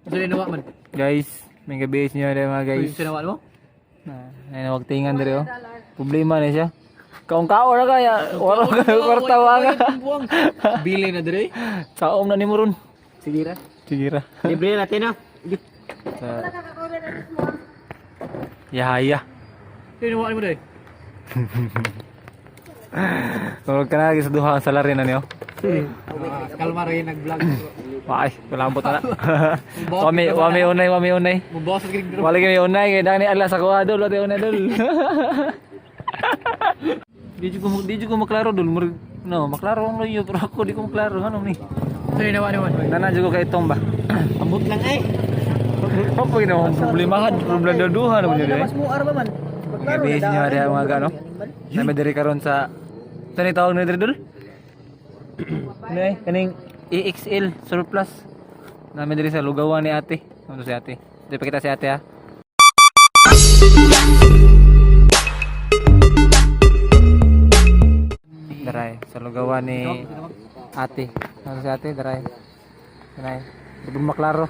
Gusto din nawa man. Guys, may gabi niyo dere mga guys. Gusto nawa mo? Nah, ay wag tingan dere oh. Problema na siya. Kaong-kao na kaya. Wala ka kwarta wala. Bili na dire. Saom na ni mo ron. Sige ra. Sige ra. Libre natin no. Yahaya. Sino nawa mo dire? Huwag ka na lagi sa duha sa larin na niyo. Kalma rin nag-vlog. Ay, malambot na. Wami unay. Mubawas sa ginig. Wala kami unay kay dani alas ako adol, ate unay dol. Di ko maklaro dol, no, maklaro ang layo pero ako di ko maklaro ano ni. Sino nawa mo? Nana jud ko kay itong ba. Ambot lang ay. Apa gina mo problemahan, problem duha naman yun eh. Mas mo arba man. Gabi niyo ada mga gano. Nami diri karon sa tani tawag na diri dol. Nay, kaning EXL surplus. Nami diri sa lugawan ni ate. Ano si ate? Di pa kita si ate ha. Daray, sa lugawan ni ate. Ano si ate? Daray. Daray. Di maklaro.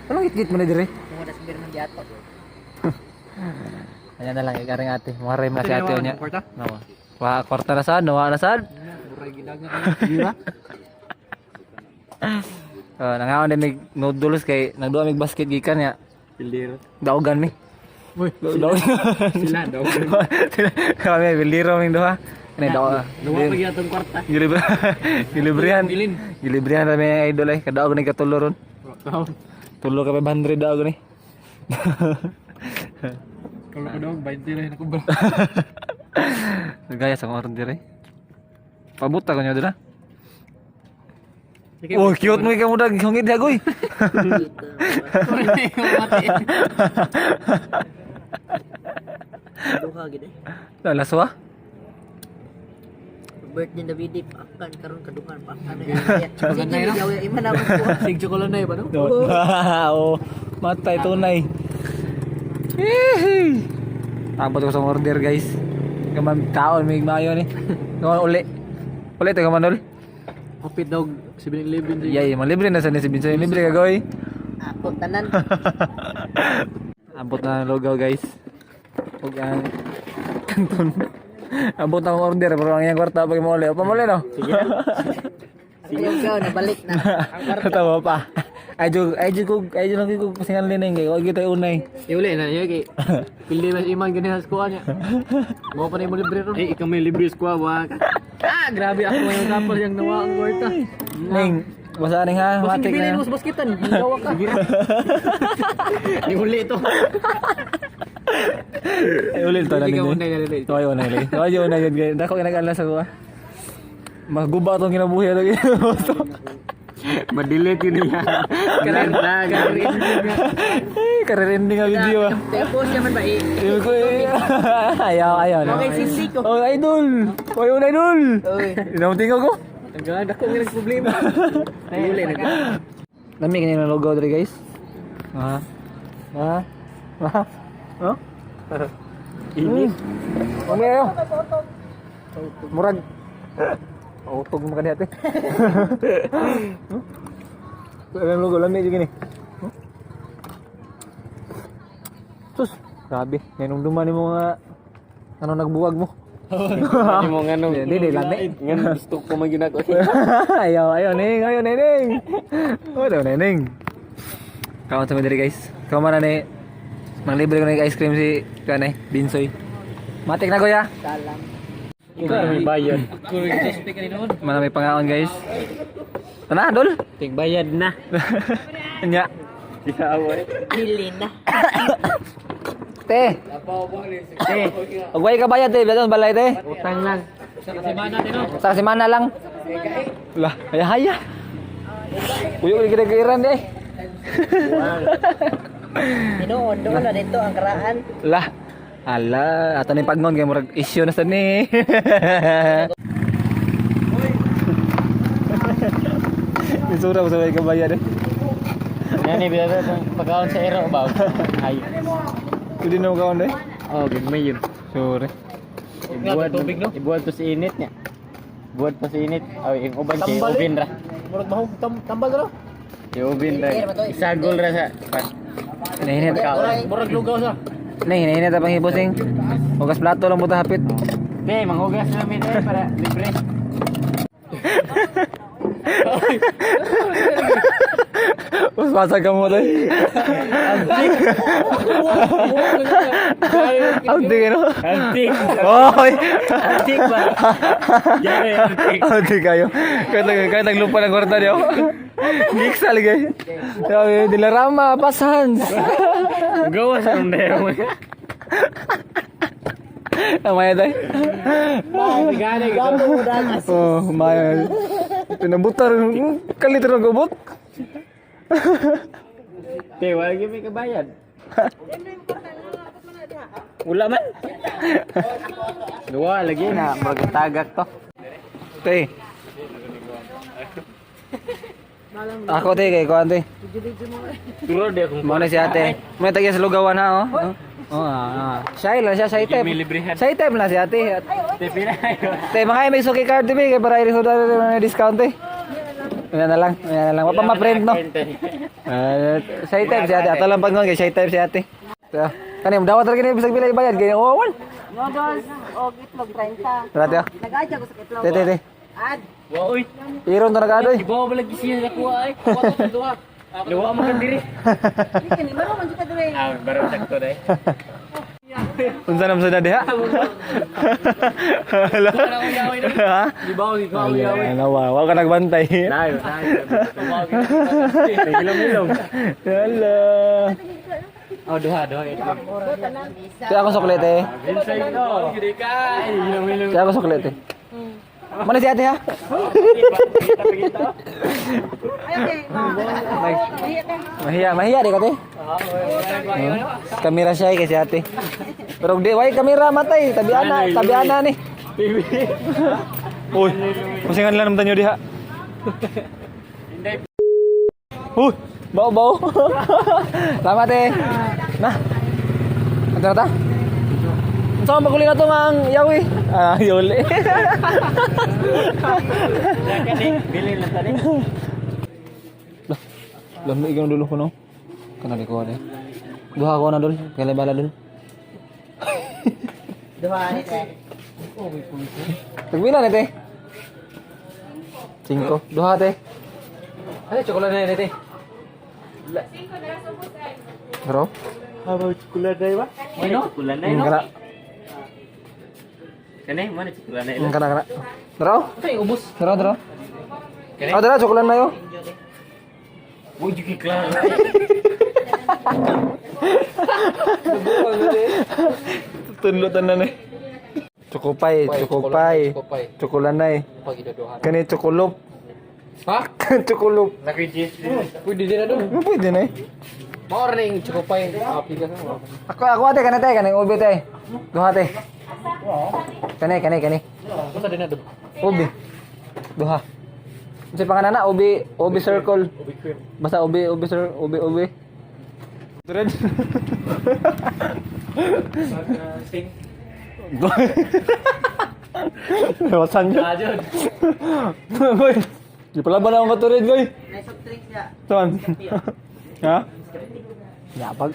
Anong hit-hit mo na diri? Mo das bir man diato. Ayan na lang, ikaring ate. Maray na si ate o niya. Kwarta? Nawa. Wa, kwarta na saan? Nawa na saan? Buray gidag na. Gira. Nangaon din mig noodles kay nagduwa mig basket gikan ya. Pildir. Daogan mi. Uy, sila daw. Kami bildiro ming duha. Kani daw. Luwa pa gyatong kwarta. Gilibrihan. Bilin. Gilibrihan ra may idol ay kadaog ni katulo ron. Tao. Tulo ka 500 daog ni. Kalau ko daw 20 lang ako bro. Gaya sa order eh. Pabuta ko nyo dila. Oh, cute mo ikaw dag hungit dagoy. Duha gid eh. Laswa? Birthday na bidi akan karon kadukan pa akan. Chocolate na yun, no? Sige, iman ako ko. Sig chocolate na ba no? Oh, matay tunay. Tapos ko sa order guys. Kaman kaon may mayo ni. Kaman uli. Uli to kaman dol. Kapit daw 7-Eleven din. Yay, malibre na sa ni Binso libre ka goy. Ako tanan. Abot na ang lugaw guys. Ug ang kanton. Abot ang order pero ang iyang kwarta pag mo uli. Pa mo uli no. Sige. Ang ikaw nabalik na. Ang kwarta. Tawa pa. Ay jud lang ko pasingan lining kay wag kita unay. Iuli na niya kay. Pildi mas iman gani sa skuha niya. Mo pa ni mo libre ron. Eh ikaw may libre skuha wa. Grabe ako yung tapos yung nawa ang kwarta. Ning, basa ning ha, Basing matik bilhin na. mo sa basketan. Gawa ka. Iuli ito. Ay ulit to na Hindi ka ninyo. unay na rin. Tuwayo na yun. Tuwayo na yun. Dako kinag-alas ako ha. Maguba itong kinabuhi lagi. Madelete yun niya. Karin Career ending ang video ah. Tapos naman ba eh. Sabi ko ayaw na. Okay, sisi ko. Oh, idol! Tuwayo na idol! Uy. Inamunting ako. Ang ganda ko ng problema. Iuli na. Lami kanina ng logo dito guys. Ha? Oh? Ini. Kami ayo. Murag. Utog mo kanina ate. Ang logo lami juga ni. Sus, grabe. Ninumduman ni mo nga ano nagbuwag mo. Hindi mo nga nung. Hindi lami. Nga gusto ko man ginagawa. Ayaw neng. Ayaw neng. Kawan sa diri guys. Kawan mana ni manglibre ko ng ice cream si kanay Binsoy. Matik na kuya. Salam. Ikaw may bayad. Kung suspect ka noon. Mana may pangaon guys. Tana dol. Tig bayad na. Nya. Ikaw Dili na. Te. Ugway ka bayad te, bilang balay te. Utang lang. Sa semana din no. Sa semana lang. Lah, haya. Uyo kita keiran deh. Tinuod doon na dito ang karaan. Lah. Ala, ato ni pagnon kay murag issue na sa ni. Isura mo sa way kabayad eh. Yan ni bilang pagkaon sa ero ba? Ay. Hindi na makaon deh. Oh, gagmay yun. Sure. Ibuhat tubig no? Ibuhat to si init niya. Buhat pa si init. Ay, yung uban kay ubin ra. Murag mahog tambal no? Iubin tayo. Isagol ra sa. Hinahinit. Murag lugaw sa. Hinahinit ang panghibosing. Hugas plato lang buta hapit. Di, manghugas namin para libre. Mas pasag ka mo tayo. Antik ano? Antik. Oy! Antik ba? Yari, antik. Antik kayo. Kaya naglupa ng kwarta niyo. Giksa lagi. Dilarama, pasans. Gawa sa nung mo. Namaya tayo. Gani, gani. Oh, maya. Pinabutar. Kalit rin gubot. Te, wala gyud may kabayad. Wala man. Gawa lagi na magtagak to. Te. Ako te, kay kuhan te. Turo de akong Muna si ate. May tagya sa lugawan ha, oh. Shy lang siya, shy type. May librehan. Shy type lang si ate. Te, pila ayo. Te, mga may suki card dibi, kay para rin sa discount te. Yan na lang, yan na lang. Wapa ma-print no. Shy type si ate. Ato lang pag kay shy type si ate. Kanim dawat ra kini bisag bilay bayad kay owan. Noodles o itlog 30. Rati oh. Nag-adya ko sa itlog. Te. Ad. Wa oy. Iron to nagadoy. Ibaw ba lagi siya sa kuha ay. Kuha to duha. Luwa mo kan diri. Di kani maro man kita dire. Ah, baro sakto dai. Unsa nam sa dadi ha? Ha? Ibaw yawi. Ano wa ka nagbantay. Tayo. Tumawag. Ilong. Hello. Oh, duha. Kaya ako suklete. Inside to. Gidi ka. Ilong. Kaya ako suklete. Mana si ate ha? Mahiya di ka te. Kamera siya kasi ate. Pero di way kamera matay, tabi ana ni. Uy, masingan lang naman tanyo diha. Uy, bau. Lama te. Nah. Ito na ta? Saan maguli na ito ang yawi? Ah, yuli. Bili lang tadi. Lami ikaw dulu ko no? Kanali ko na. Duha ko na dul. Kaya bala dul. Duha ni te. Tagbilan ite. 5. Duha te. Ay, chocolate na ito. Pero? Habang chocolate na ba? Ano? Chocolate na ito. Kana. Kanay, mana chocolate na ito? Kana. Pero? Ay, ubos. Pero. Kanay. Oh, dala chocolate na yo. Uy, juki klaro. Tunlutan na ni. Chocopay. Chocolanay. Kani chocolop. Ha? Chocolop. Nakijis. Pwede din na doon. Pwede na eh. Morning, chocopay. Api ka sa. Ako ate kanay ubi te. Duha te. Kanay. Basta din na doon. Ubi. Duha. Sa pangalan na ubi circle. Ubi cream. Basta ubi Tured. Sing. Wasan niya. Ajod. Goy. Di pala ba naman maturid, goy? May soft drinks ya. Saan? Ha? Yapag.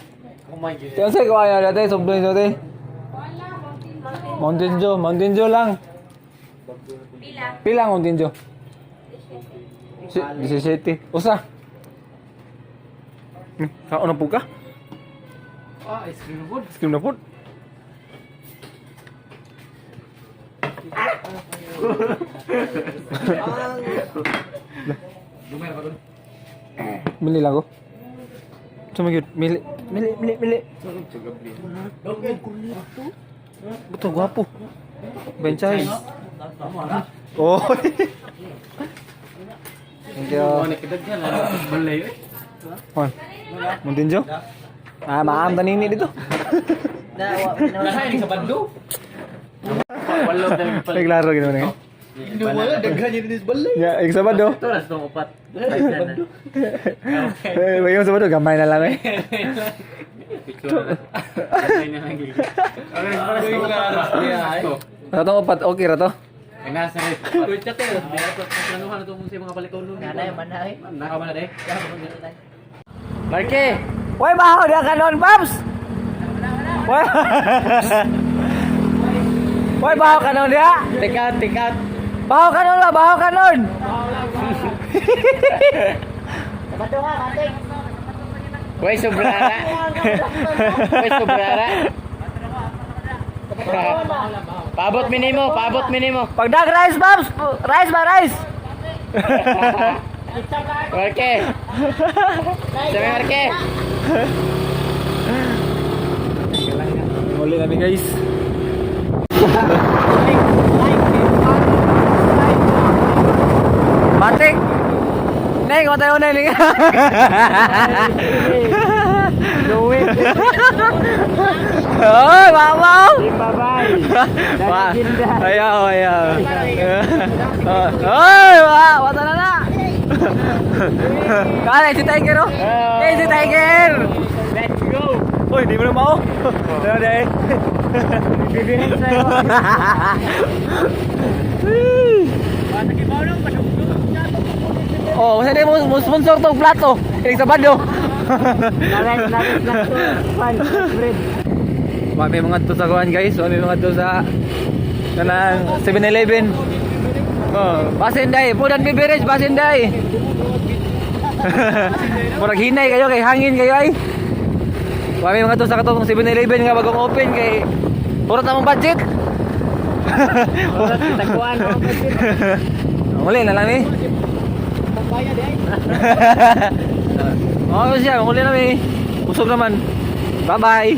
Kumain dyan. Kaya sa'yo kaya dati, sobrang dati. Mountain Dew lang. Pila Mountain Dew? 17. Usa. Kaon na po ka? Ah, ice cream food. Ice cream na po. Dumay na ba doon? Mili lang ko. Sumagid. Mili. Betul, gwapo. Bencay. Oh. Thank you. Ano kitagyan? Balay eh. Juan. Muntinjo? Ah, maam tanini dito. Lahay, sa bando. Walo na yung pala. Naglaro gino na. Hindi wala, daghan yun din sa balay. Ya, ik sabado. Ito, las itong upat. Bagay sabado gamay na lang eh. Picture. Gamay na lang gigit. Para sa mga Ratong upat okay ra to. Nasa rin. Wait, chat eh. Planuhan na itong mga palikaw nun. Nanay, manay. Nakaw ba na day? Marke! Why baho dia kanon, Babs? Why? Why baho kanon dia? Take out, take out. Baho kanon lah, baho kanon. Bato nga, kating. Wait, sobrara. Wait, sobrara. Paabot minimo, paabot minimo. Pagdag rice, Babs. Rice ba, rice? Marke! Sabi Marke! Muli kami guys. Matik. Neng, kau tahu neng. Gawin! Oi, mau. Bye-bye! Ayaw, ayaw. Oi, wata na na. Kaya si Tiger oh. Eh, si Tiger. Let's go! Uy, di mo na mau. Ano deh? Bibihin sa'yo! Oh, kasi mo sponsor tong plato. Kinig sa bando. Narin lang to. Fun, bread. Wag may mga to sa kuhan guys. Wag may mga to sa kanang 7-Eleven. Oh, Basenday, Pudan Beverage, Basenday. Murag hinay kayo kay hangin kayo ay. Wag may mga to sa katong 7-Eleven nga bagong open kay puro tamang budget. Oras taguan ako kasi. Muli na lang eh. Magbayad eh! Oh, siya, muli na eh. Busog naman. Bye-bye.